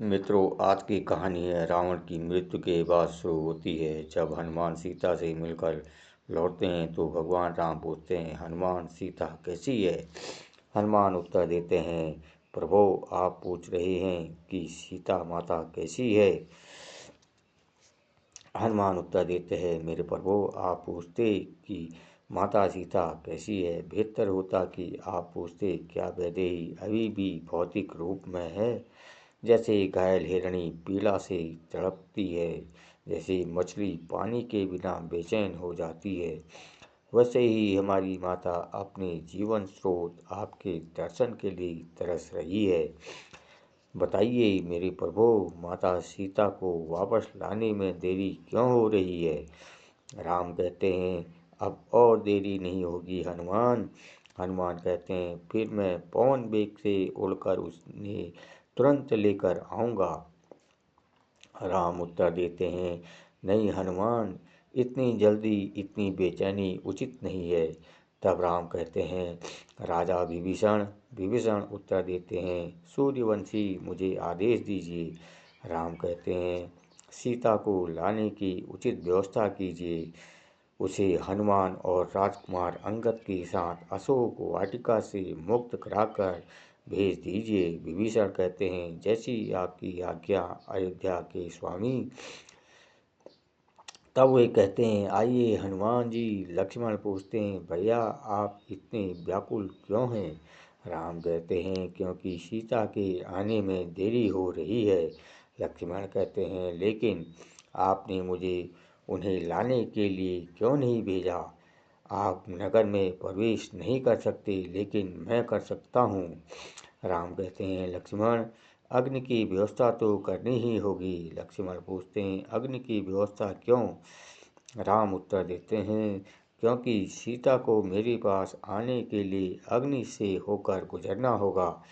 मित्रों, आज की कहानी है रावण की मृत्यु के बाद शुरू होती है। जब हनुमान सीता से मिलकर लौटते हैं तो भगवान राम पूछते हैं, हनुमान सीता कैसी है? हनुमान उत्तर देते हैं, प्रभु आप पूछ रहे हैं कि सीता माता कैसी है? हनुमान उत्तर देते हैं, मेरे प्रभु आप पूछते कि माता सीता कैसी है, बेहतर होता कि आप पूछते क्या वैदेही अभी भी भौतिक रूप में है? जैसे घायल हिरणी पीड़ा से तड़पती है, जैसे मछली पानी के बिना बेचैन हो जाती है, वैसे ही हमारी माता अपने जीवन स्रोत आपके दर्शन के लिए तरस रही है। बताइए मेरे प्रभु, माता सीता को वापस लाने में देरी क्यों हो रही है? राम कहते हैं, अब और देरी नहीं होगी हनुमान। हनुमान कहते हैं, फिर मैं पवन वेग से उड़कर उसने तुरंत लेकर आऊँगा। राम उत्तर देते हैं, नहीं हनुमान, इतनी जल्दी इतनी बेचैनी उचित नहीं है। तब राम कहते हैं, राजा विभीषण। विभीषण उत्तर देते हैं, सूर्यवंशी मुझे आदेश दीजिए। राम कहते हैं, सीता को लाने की उचित व्यवस्था कीजिए। उसे हनुमान और राजकुमार अंगद के साथ अशोक वाटिका से मुक्त कराकर भेज दीजिए। विभीषण कहते हैं, जैसी आपकी आज्ञा अयोध्या के स्वामी। तब वे कहते हैं, आइए हनुमान जी। लक्ष्मण पूछते हैं, भैया आप इतने व्याकुल क्यों हैं? राम कहते हैं, क्योंकि सीता के आने में देरी हो रही है। लक्ष्मण कहते हैं, लेकिन आपने मुझे उन्हें लाने के लिए क्यों नहीं भेजा? आप नगर में प्रवेश नहीं कर सकते, लेकिन मैं कर सकता हूँ। राम कहते हैं, लक्ष्मण अग्नि की व्यवस्था तो करनी ही होगी। लक्ष्मण पूछते हैं, अग्नि की व्यवस्था क्यों? राम उत्तर देते हैं, क्योंकि सीता को मेरे पास आने के लिए अग्नि से होकर गुजरना होगा।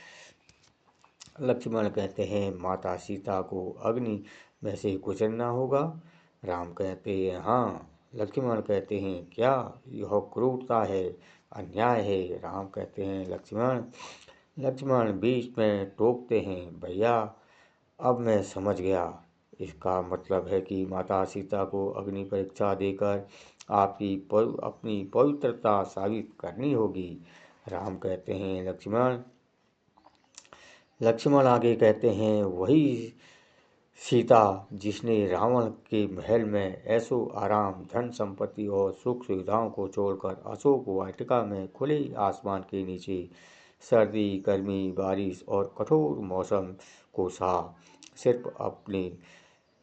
लक्ष्मण कहते हैं, माता सीता को अग्नि में से गुजरना होगा? राम कहते हैं, हाँ। लक्ष्मण कहते हैं, क्या यह क्रूरता है, अन्याय है? राम कहते हैं, लक्ष्मण बीच में टोकते हैं, भैया अब मैं समझ गया। इसका मतलब है कि माता सीता को अग्नि परीक्षा देकर अपनी पवित्रता साबित करनी होगी। राम कहते हैं, लक्ष्मण आगे कहते हैं, वही सीता जिसने रावण के महल में ऐशो आराम, धन संपत्ति और सुख सुविधाओं को छोड़कर अशोक वाटिका में खुले आसमान के नीचे सर्दी गर्मी बारिश और कठोर मौसम को सहा, सिर्फ अपने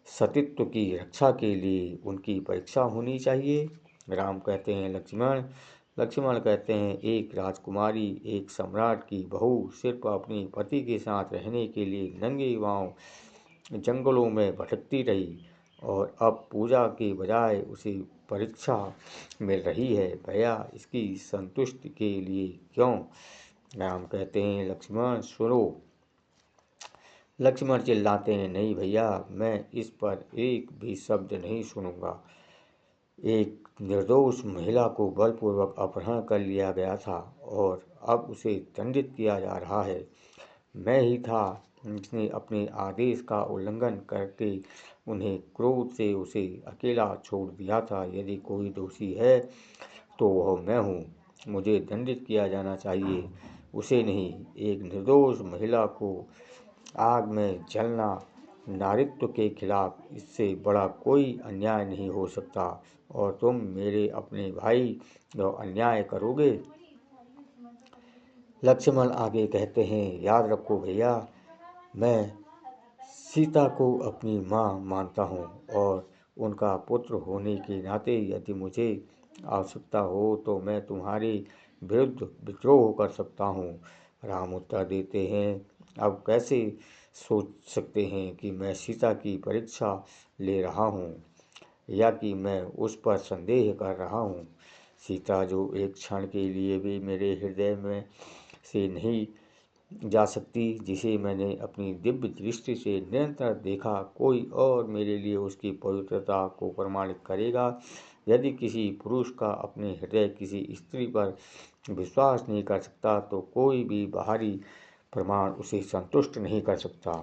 सतीत्व की रक्षा के लिए उनकी परीक्षा होनी चाहिए। राम कहते हैं, लक्ष्मण कहते हैं, एक राजकुमारी, एक सम्राट की बहू सिर्फ अपने पति के साथ रहने के लिए नंगे पांव जंगलों में भटकती रही, और अब पूजा के बजाय उसे परीक्षा मिल रही है। भैया इसकी संतुष्टि के लिए क्यों? राम कहते हैं, लक्ष्मण सुनो। लक्ष्मण चिल्लाते हैं, नहीं भैया, मैं इस पर एक भी शब्द नहीं सुनूंगा। एक निर्दोष महिला को बलपूर्वक अपहरण कर लिया गया था और अब उसे दंडित किया जा रहा है। मैं ही था जिसने अपने आदेश का उल्लंघन करके उन्हें क्रोध से उसे अकेला छोड़ दिया था। यदि कोई दोषी है तो वह मैं हूँ। मुझे दंडित किया जाना चाहिए, उसे नहीं। एक निर्दोष महिला को आग में जलना नारीत्व के खिलाफ, इससे बड़ा कोई अन्याय नहीं हो सकता। और तुम मेरे अपने भाई जो अन्याय करोगे? लक्ष्मण आगे कहते हैं, याद रखो भैया, मैं सीता को अपनी माँ मानता हूँ और उनका पुत्र होने के नाते यदि मुझे आवश्यकता हो तो मैं तुम्हारे विरुद्ध विद्रोह कर सकता हूँ। राम उत्तर देते हैं, अब कैसे सोच सकते हैं कि मैं सीता की परीक्षा ले रहा हूँ या कि मैं उस पर संदेह कर रहा हूँ? सीता जो एक क्षण के लिए भी मेरे हृदय में से नहीं जा सकती, जिसे मैंने अपनी दिव्य दृष्टि से निरंतर देखा, कोई और मेरे लिए उसकी पवित्रता को प्रमाणित करेगा? यदि किसी पुरुष का अपने हृदय किसी स्त्री पर विश्वास नहीं कर सकता तो कोई भी बाहरी प्रमाण उसे संतुष्ट नहीं कर सकता।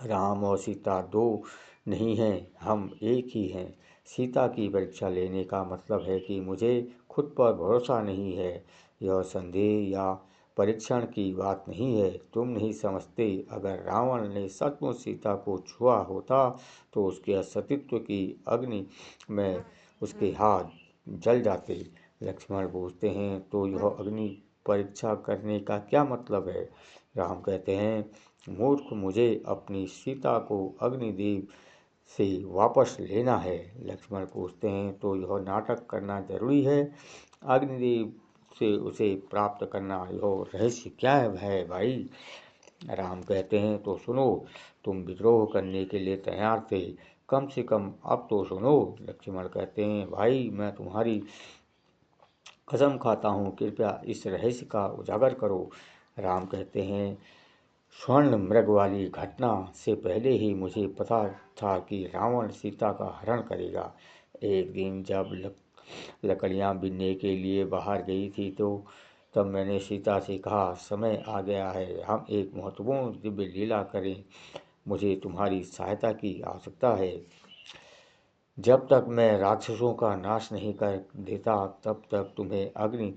राम और सीता दो नहीं हैं, हम एक ही हैं। सीता की परीक्षा लेने का मतलब है कि मुझे खुद पर भरोसा नहीं है। यह संदेह या परीक्षण की बात नहीं है, तुम नहीं समझते। अगर रावण ने सचमुच सीता को छुआ होता तो उसके अस्तित्व की अग्नि में उसके हाथ जल जाते। लक्ष्मण पूछते हैं, तो यह अग्नि परीक्षा करने का क्या मतलब है? राम कहते हैं, मूर्ख, मुझे अपनी सीता को अग्निदेव से वापस लेना है। लक्ष्मण पूछते हैं, तो यह नाटक करना जरूरी है? अग्निदेव से उसे प्राप्त करना, यह रहस्य क्या है भाई? राम कहते हैं, तो सुनो, तुम विद्रोह करने के लिए तैयार थे, कम से कम अब तो सुनो। लक्ष्मण कहते हैं, भाई मैं तुम्हारी कसम खाता हूँ, कृपया इस रहस्य का उजागर करो। राम कहते हैं, स्वर्ण मृग वाली घटना से पहले ही मुझे पता था कि रावण सीता का हरण करेगा। एक दिन जब लकड़ियाँ बीनने के लिए बाहर गई थी तो तब मैंने सीता से कहा, समय आ गया है, हम एक महत्वपूर्ण दिव्य लीला करें। मुझे तुम्हारी सहायता की आवश्यकता है। जब तक मैं राक्षसों का नाश नहीं कर देता तब तक तुम्हें अग्नि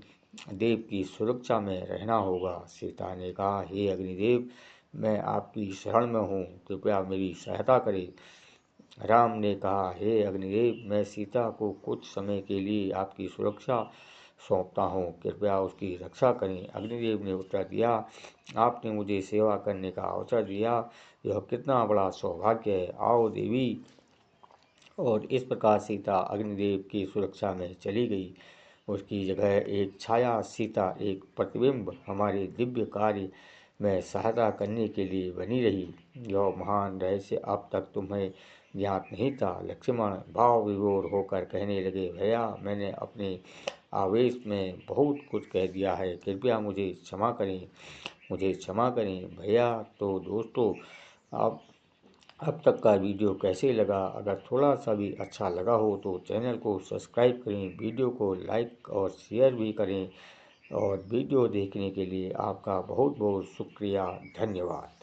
देव की सुरक्षा में रहना होगा। सीता ने कहा, हे अग्निदेव, मैं आपकी शरण में हूँ, कृपया मेरी सहायता करें। राम ने कहा, हे अग्निदेव, मैं सीता को कुछ समय के लिए आपकी सुरक्षा सौंपता हूँ, कृपया उसकी रक्षा करें। अग्निदेव ने उत्तर दिया, आपने मुझे सेवा करने का अवसर दिया, यह कितना बड़ा सौभाग्य है। आओ देवी। और इस प्रकार सीता अग्निदेव की सुरक्षा में चली गई। उसकी जगह एक छाया सीता, एक प्रतिबिंब, हमारे दिव्य कार्य में सहायता करने के लिए बनी रही। यह महान रहस्य अब तक तुम्हें ज्ञात नहीं था। लक्ष्मण भाव विभोर होकर कहने लगे, भैया, मैंने अपने आवेश में बहुत कुछ कह दिया है, कृपया मुझे क्षमा करें, मुझे क्षमा करें भैया। तो दोस्तों, अब अब तक का वीडियो कैसे लगा? अगर थोड़ा सा भी अच्छा लगा हो तो चैनल को सब्सक्राइब करें, वीडियो को लाइक और शेयर भी करें। और वीडियो देखने के लिए आपका बहुत बहुत शुक्रिया, धन्यवाद।